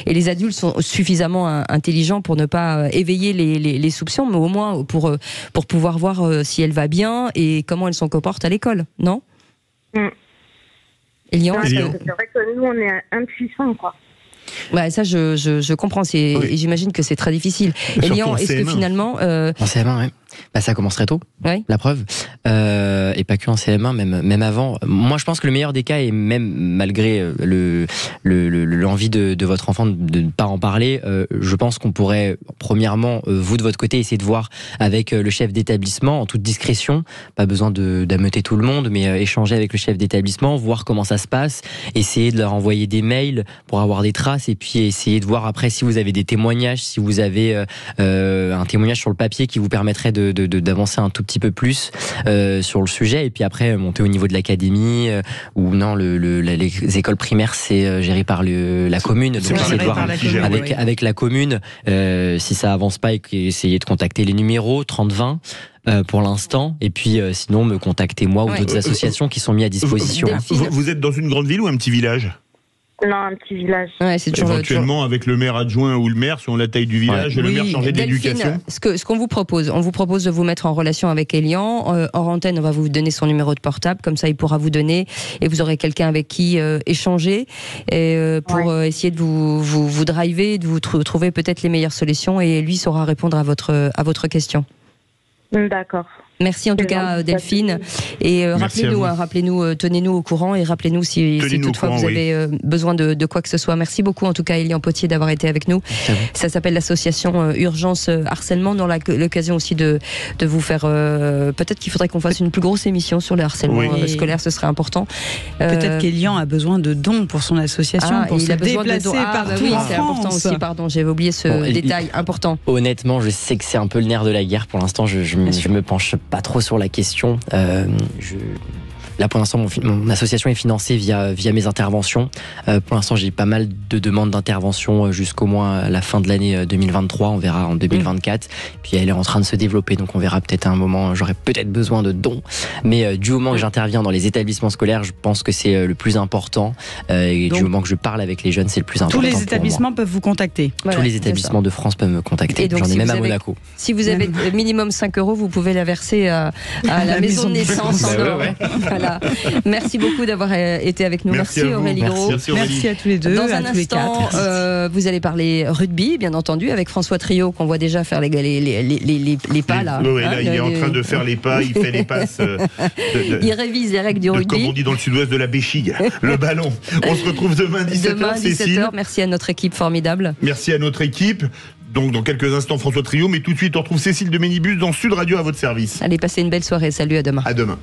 Speaker 2: Et les adultes sont suffisamment intelligents pour ne pas éveiller les soupçons, mais au moins pour pouvoir voir si elle va bien et comment elle s'en comporte à l'école, non ? Elian,
Speaker 10: c'est vrai que nous, on est impuissants, quoi.
Speaker 2: Ouais, ça, je comprends. Et j'imagine que c'est très difficile. Elian, est-ce que finalement...
Speaker 8: En CM1, oui. Ça commence très tôt, la preuve. Et pas que en CM1, même avant. Moi, je pense que le meilleur des cas, et même malgré l'envie de votre enfant de ne pas en parler, je pense qu'on pourrait, premièrement, vous de votre côté, essayer de voir avec le chef d'établissement, en toute discrétion, pas besoin d'ameuter tout le monde, mais échanger avec le chef d'établissement, voir comment ça se passe, essayer de leur envoyer des mails pour avoir des traces, et puis essayer de voir après si vous avez des témoignages, si vous avez un témoignage sur le papier qui vous permettrait d'avancer un tout petit peu plus sur le sujet, et puis après monter au niveau de l'académie ou non, les écoles primaires c'est géré par la commune, donc essayer de voir avec la commune si ça avance pas, et essayer de contacter les numéros 30-20 pour l'instant, et puis sinon me contacter moi ou d'autres associations qui sont mis à disposition.
Speaker 4: Vous êtes dans une grande ville ou un petit village ?
Speaker 10: Non, un petit village.
Speaker 2: C'est toujours,
Speaker 4: éventuellement avec le maire adjoint ou le maire, selon la taille du village, le maire chargé de l'éducation.
Speaker 2: Ce qu'on vous propose, on vous propose de vous mettre en relation avec Elian. Hors antenne, on va vous donner son numéro de portable, comme ça il pourra vous donner, et vous aurez quelqu'un avec qui échanger, et pour essayer de vous driver, de vous trouver peut-être les meilleures solutions, et lui saura répondre à votre question.
Speaker 10: D'accord.
Speaker 2: Merci en tout cas Delphine, et rappelez-nous, tenez-nous au courant, et rappelez-nous si toutefois vous avez besoin de quoi que ce soit. Merci beaucoup en tout cas Elian Potier d'avoir été avec nous. Ça s'appelle l'association Urgence Harcèlement, dans l'occasion aussi de vous faire peut-être qu'il faudrait qu'on fasse une plus grosse émission sur le harcèlement scolaire, ce serait important.
Speaker 3: Peut-être qu'Elian a besoin de dons pour son association, pour se déplacer partout en
Speaker 2: c'est
Speaker 3: France.
Speaker 2: important aussi, pardon, j'avais oublié ce détail important.
Speaker 8: Honnêtement, je sais que c'est un peu le nerf de la guerre pour l'instant, je me penche pas trop sur la question. Là, pour l'instant, mon association est financée via mes interventions. Pour l'instant, j'ai pas mal de demandes d'intervention jusqu'au moins la fin de l'année 2023. On verra en 2024. Puis elle est en train de se développer, donc on verra peut-être à un moment. J'aurai peut-être besoin de dons. Mais du moment que j'interviens dans les établissements scolaires, je pense que c'est le plus important. Et donc, du moment que je parle avec les jeunes, c'est le plus important.
Speaker 3: Tous les établissements peuvent vous contacter.
Speaker 8: Tous les établissements de France peuvent me contacter. J'en ai même à Monaco.
Speaker 2: Si vous avez minimum 5 €, vous pouvez la verser à la maison de naissance en or. Voilà. Merci beaucoup d'avoir été avec nous. Merci Aurélie Gros.
Speaker 3: Merci à tous les deux.
Speaker 2: Dans un instant, vous allez parler rugby, bien entendu, avec François Trio, qu'on voit déjà faire les pas là.
Speaker 4: Oui, là, il est en train de faire les pas, il fait les passes.
Speaker 2: Il révise les règles du rugby.
Speaker 4: Comme on dit dans le sud-ouest, de la béchigue, le ballon. On se retrouve demain 17h, Cécile.
Speaker 2: Merci à notre équipe formidable.
Speaker 4: Merci à notre équipe. Donc dans quelques instants François Trio, mais tout de suite on retrouve Cécile de Ménibus dans Sud Radio à votre service.
Speaker 2: Allez, passez une belle soirée. Salut, à demain.
Speaker 4: À demain.